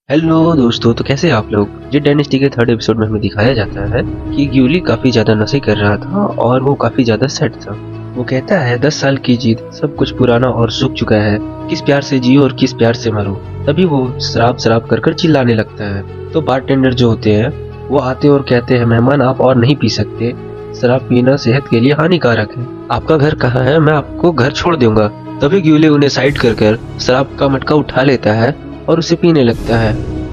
Hello दोस्तों, तो कैसे हैं आप लोग। जेड डायनेस्टी के थर्ड एपिसोड में हमें दिखाया जाता है कि ग्यूली काफी ज्यादा नशे कर रहा था और वो काफी ज्यादा सेट था। वो कहता है 10 साल की जीत, सब कुछ पुराना और सूख चुका है, किस प्यार से जियो और किस प्यार से मरो। तभी वो शराब शराब कर कर चिल्लाने लगता है। तो बारटेंडर जो होते हैं वो आते और कहते हैं, मेहमान आप और नहीं पी सकते, शराब पीना सेहत के लिए हानिकारक है। आपका घर कहाँ है, मैं आपको घर छोड़ दूंगा। तभी ग्यूली उन्हें साइड कर कर शराब का मटका उठा लेता है और उसे पीने लगता है,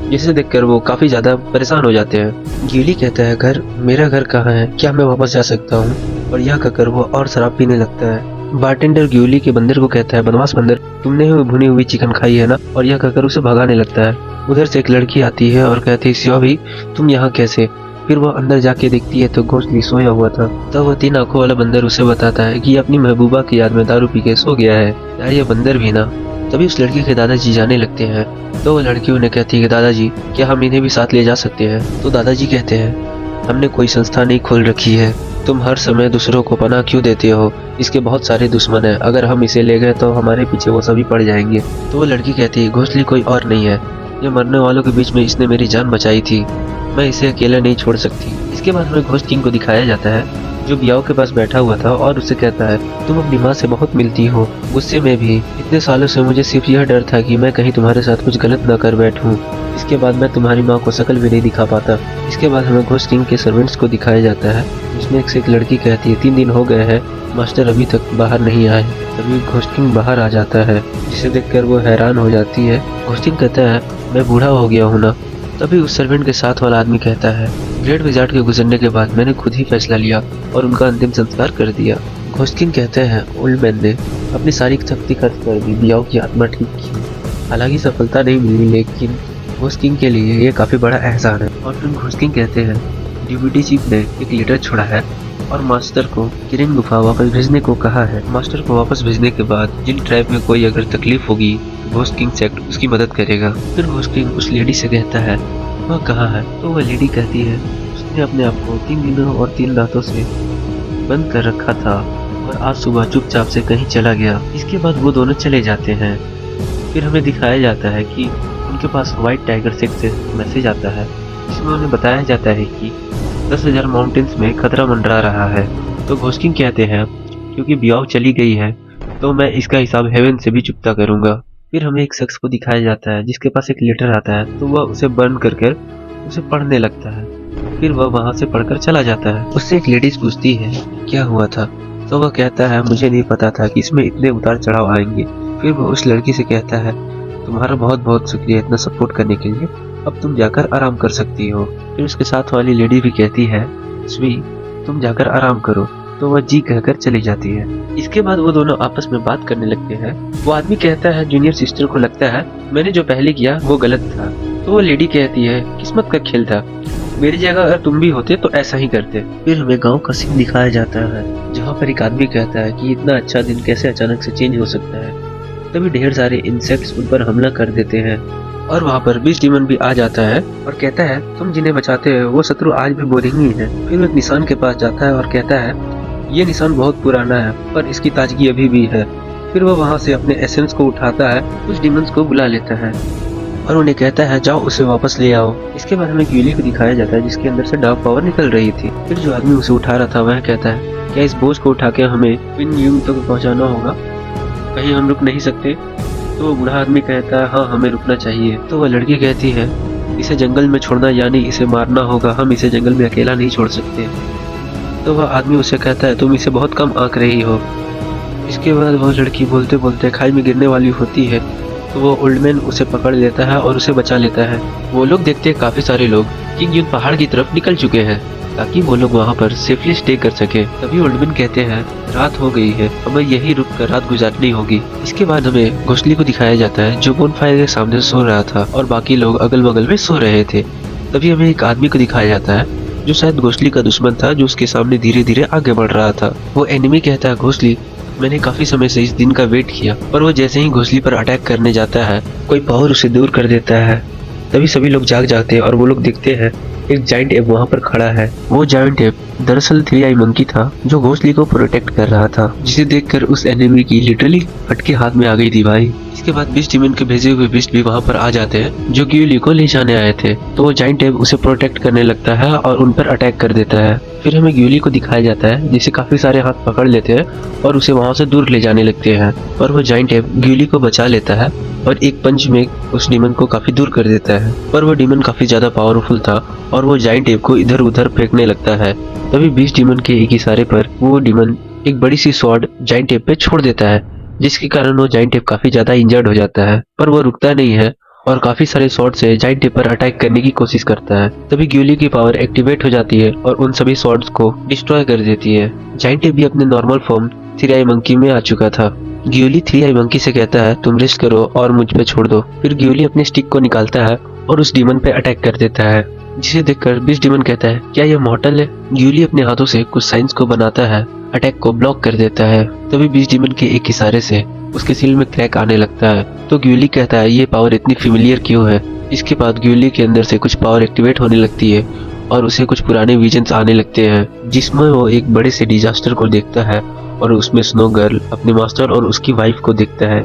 जिसे देखकर वो काफी ज्यादा परेशान हो जाते हैं। ग्यूली कहता है, घर, मेरा घर कहाँ है, क्या मैं वापस जा सकता हूँ। और यह कहकर वो और शराब पीने लगता है। बारटेंडर ग्यूली के बंदर को कहता है, बदमाश बंदर, तुमने भुनी हुई चिकन खाई है ना। और यह कहकर उसे भगाने लगता है। उधर से एक लड़की आती है और कहती है, सियोभी तुम यहाँ कैसे। फिर वह अंदर जाके देखती है तो घोंसली सोया हुआ था। तब वह 3 आंखों वाला बंदर उसे बताता है कि अपनी महबूबा की याद में दारू पी के सो गया है। यार ये बंदर भी ना। तभी उस लड़की के दादाजी जाने लगते हैं। तो वो लड़की उन्हें कहती है कि दादाजी, क्या हम इन्हें भी साथ ले जा सकते हैं। तो दादाजी कहते हैं, हमने कोई संस्था नहीं खोल रखी है, तुम हर समय दूसरों को पनाह क्यों देते हो, इसके बहुत सारे दुश्मन हैं, अगर हम इसे ले गए तो हमारे पीछे वो सभी पड़ जाएंगे। तो वो लड़की कहती है, घोंसली कोई और नहीं है, ये मरने वालों के बीच में इसने मेरी जान बचाई थी, मैं इसे अकेला नहीं छोड़ सकती। इसके बाद हमें घोस्ट किंग को दिखाया जाता है, जो बियाओ के पास बैठा हुआ था और उसे कहता है, तुम अपनी माँ से बहुत मिलती हो, गुस्से में भी। इतने सालों से मुझे सिर्फ यह डर था कि मैं कहीं तुम्हारे साथ कुछ गलत न कर बैठूं। इसके बाद मैं तुम्हारी माँ को शक्ल भी नहीं दिखा पाता। इसके बाद हमें घोस्ट किंग के सर्वेंट्स को दिखाया जाता है, जिसमें से एक लड़की कहती है, 3 दिन हो गए हैं, मास्टर अभी तक बाहर नहीं आए। तभी घोस्ट किंग बाहर आ जाता है, जिसे देखकर वो हैरान हो जाती है। घोस्ट किंग कहता है, मैं बूढ़ा हो गया हूँ ना। तभी उस सर्वेंट के साथ वाला आदमी कहता है, ग्रेट विजार्ड के गुजरने के बाद मैंने खुद ही फैसला लिया और उनका अंतिम संस्कार कर दिया। घोस्ट किंग कहते हैं, ओल्ड मैन ने अपनी सारी शक्ति खर्च कर दी, बियाओ की आत्मा ठीक की। हालांकि सफलता नहीं मिली, लेकिन घोस्ट किंग के लिए ये काफी बड़ा एहसान है। और फिर घोस्ट किंग कहते हैं, डिप्टी चीफ ने एक लेटर छोड़ा है और मास्टर को किरिन गुफा वापस भेजने को कहा है। मास्टर को वापस भेजने के बाद जिन ट्राइब में कोई अगर तकलीफ होगी, घोस्ट किंग सेक्ट उसकी मदद करेगा। फिर घोस्ट किंग उस लेडी से कहता है, वह कहाँ है। तो वह लेडी कहती है, उसने अपने आप को 3 दिनों और 3 रातों से बंद कर रखा था और आज सुबह चुपचाप से कहीं चला गया। इसके बाद वो दोनों चले जाते हैं। फिर हमें दिखाया जाता है कि उनके पास व्हाइट टाइगर सेक्ट से मैसेज आता है, जिसमें उन्हें बताया जाता है कि 10,000 माउंटेन्स में खतरा मंडरा रहा है। तो घोस्ट किंग कहते हैं, क्योंकि बियाओ चली गई है तो मैं इसका हिसाब हेवन से भी चुकता करूंगा। फिर हमें एक शख्स को दिखाया जाता है, जिसके पास एक लेटर आता है, तो वह उसे बर्न कर कर उसे पढ़ने लगता है। फिर वह वहां से पढ़कर चला जाता है। उससे एक लेडीज पूछती है, क्या हुआ था। तो वह कहता है, मुझे नहीं पता था कि इसमें इतने उतार चढ़ाव आएंगे। फिर वह उस लड़की से कहता है, तुम्हारा बहुत बहुत शुक्रिया इतना सपोर्ट करने के लिए, अब तुम जाकर आराम कर सकती हो। फिर उसके साथ वाली लेडी भी कहती है, स्वी तुम जाकर आराम करो। तो वह जी कहकर चली जाती है। इसके बाद वो दोनों आपस में बात करने लगते हैं। वो आदमी कहता है, जूनियर सिस्टर को लगता है मैंने जो पहले किया वो गलत था। तो वो लेडी कहती है, किस्मत का खेल था, मेरी जगह अगर तुम भी होते तो ऐसा ही करते। फिर हमें गांव का सीन दिखाया जाता है, जहाँ पर एक आदमी कहता है कि इतना अच्छा दिन कैसे अचानक से चेंज हो सकता है। तभी ढेर सारे इंसेक्ट्स उन पर हमला कर देते हैं और वहाँ पर बीच डीमन भी आ जाता है और कहता है, तुम जिन्हें बचाते हो वो शत्रु आज भी बोरिंग ही है। फिर वो एक निशान के पास जाता है और कहता है, ये निशान बहुत पुराना है पर इसकी ताजगी अभी भी है। फिर वो वहाँ से अपने एसेंस को उठाता है, कुछ डिमंस को बुला लेता है और उन्हें कहता है, जाओ उसे वापस ले आओ। इसके बाद हमें ग्यूली को दिखाया जाता है, जिसके अंदर से डार्क पावर निकल रही थी। फिर जो आदमी उसे उठा रहा था वह कहता है, क्या इस बोझ को उठा के हमें विन यूंग तक पहुँचाना होगा, कहीं हम रुक नहीं सकते। तो वो बूढ़ा आदमी कहता है, हाँ हमें रुकना चाहिए। तो वह लड़की कहती है, इसे जंगल में छोड़ना यानी इसे मारना होगा, हम इसे जंगल में अकेला नहीं छोड़ सकते। तो वह आदमी उसे कहता है, तुम इसे बहुत कम आंक रही हो। इसके बाद वह लड़की बोलते बोलते खाई में गिरने वाली होती है, तो वो ओल्ड मैन उसे पकड़ लेता है और उसे बचा लेता है। वो लोग देखते हैं काफी सारे लोग किंग यून पहाड़ की तरफ निकल चुके हैं, ताकि वो लोग वहाँ पर सेफली स्टे कर सके। तभी ओल्ड मैन कहते हैं, रात हो गई है, हमें यही रुक कर रात गुजारनी होगी। इसके बाद हमें घोंसली को दिखाया जाता है, जो बोनफायर के सामने सो रहा था और बाकी लोग अगल बगल में सो रहे थे। तभी हमें एक आदमी को दिखाया जाता है, जो शायद घोंसली का दुश्मन था, जो उसके सामने धीरे धीरे आगे बढ़ रहा था। वो एनिमी कहता है, घोंसली मैंने काफी समय से इस दिन का वेट किया। पर वो जैसे ही घोंसली पर अटैक करने जाता है, कोई पावर उसे दूर कर देता है। तभी सभी लोग जाग जाते हैं और वो लोग देखते हैं एक जाइंट एप वहाँ पर खड़ा है। वो जाइंट एप दरअसल थ्री आई मंकी था जो घोंसले को प्रोटेक्ट कर रहा था, जिसे देखकर उस एनिमी की लिटरली फटके हाथ में आ गई थी भाई। इसके बाद बीस्ट डीमन के भेजे हुए बीस्ट भी वहाँ पर आ जाते हैं जो ग्यूली को ले जाने आए थे। तो वो जाइंट एब उसे प्रोटेक्ट करने लगता है और उन पर अटैक कर देता है। फिर हमें ग्यूली को दिखाया जाता है जिसे काफी सारे हाथ पकड़ लेते हैं और उसे वहाँ से दूर ले जाने लगते हैं, पर वो जाइंट एब ग्यूली को बचा लेता है और एक पंच में उस डीमन को काफी दूर कर देता है। पर वो डीमन काफी ज्यादा पावरफुल था और वो जाइंट एब को इधर उधर फेंकने लगता है। तभी बीस्ट डीमन के एक इशारे पर वो डीमन एक बड़ी सी स्वॉर्ड जाइंट एब पे छोड़ देता है, जिसके कारण वो जाइंट एब काफी ज्यादा इंजर्ड हो जाता है। पर वो रुकता नहीं है और काफी सारे स्वॉर्ड से जाइंट एब पर अटैक करने की कोशिश करता है। तभी ग्यूली की पावर एक्टिवेट हो जाती है और उन सभी स्वॉर्ड्स को डिस्ट्रॉय कर देती है। जाइंट एब भी अपने नॉर्मल फॉर्म थ्री आई मंकी में आ चुका था। ग्यूली थ्री आई मंकी से कहता है तुम रेस्ट करो और मुझ पे छोड़ दो। फिर ग्यूली अपने स्टिक को निकालता है और उस डीमन पे अटैक कर देता है, जिसे देखकर बीस्ट डीमन कहता है क्या यह मॉर्टल है। ग्यूली अपने हाथों से कुछ साइंस को बनाता है, अटैक को ब्लॉक कर देता है। तभी बीस्ट डीमन के एक इशारे से उसके सील में क्रैक आने लगता है। तो ग्यूली कहता है ये पावर इतनी फेमिलियर क्यों है। इसके बाद ग्यूली के अंदर से कुछ पावर एक्टिवेट होने लगती है और उसे कुछ पुराने विजन्स आने लगते हैं, जिसमें वो एक बड़े से डिजास्टर को देखता है और उसमें स्नो गर्ल अपने मास्टर और उसकी वाइफ को देखता है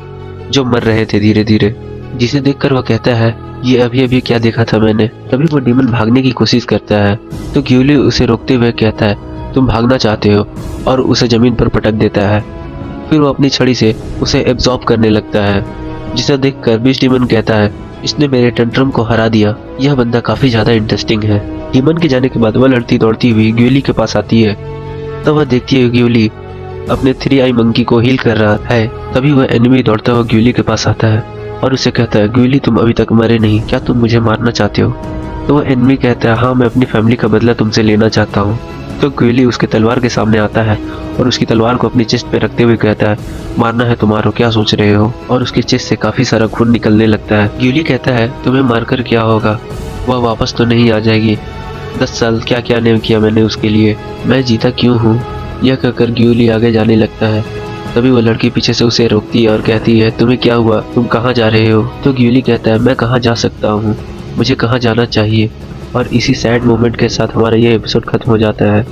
जो मर रहे थे धीरे धीरे, जिसे देखकर वो कहता है ये अभी अभी क्या देखा था मैंने। तभी वो डीमन भागने की कोशिश करता है तो ग्यूली उसे रोकते हुए कहता है तुम भागना चाहते हो और उसे जमीन पर पटक देता है। फिर वो अपनी छड़ी से उसे एब्जॉर्ब करने लगता है, जिसे देखकर बीस्ट डीमन कहता है इसने मेरे टेंट्रम को हरा दिया, यह बंदा काफी ज्यादा इंटरेस्टिंग है। डीमन के जाने के बाद वह लड़ती दौड़ती हुई ग्यूली के पास आती है। तब वह देखती है ग्यूली अपने थ्री आई मंकी को हील कर रहा है। तभी वह एनिमी दौड़ता हुआ ग्यूली के पास आता है और उसे कहता है ग्यूली तुम अभी तक मरे नहीं, क्या तुम मुझे मारना चाहते हो। तो वह एनिमी कहता है हाँ मैं अपनी फैमिली का बदला तुमसे लेना चाहता हूँ। तो ग्यूली उसके तलवार के सामने आता है और उसकी तलवार को अपनी चेस्ट पे रखते हुए कहता है मारना है तो मारो, क्या सोच रहे हो। और उसकी चेस्ट से काफी सारा खून निकलने लगता है। ग्यूली कहता है तुम्हें मारकर क्या होगा, वह वापस तो नहीं आ जाएगी। 10 साल क्या क्या नहीं किया मैंने उसके लिए, मैं जीता क्यों हूँ। यह कहकर ग्यूली आगे जाने लगता है। तभी वो लड़की पीछे से उसे रोकती है और कहती है तुम्हें क्या हुआ, तुम कहाँ जा रहे हो। तो ग्यूली कहता है मैं कहाँ जा सकता हूँ, मुझे कहाँ जाना चाहिए। और इसी सैड मोमेंट के साथ हमारा ये एपिसोड खत्म हो जाता है।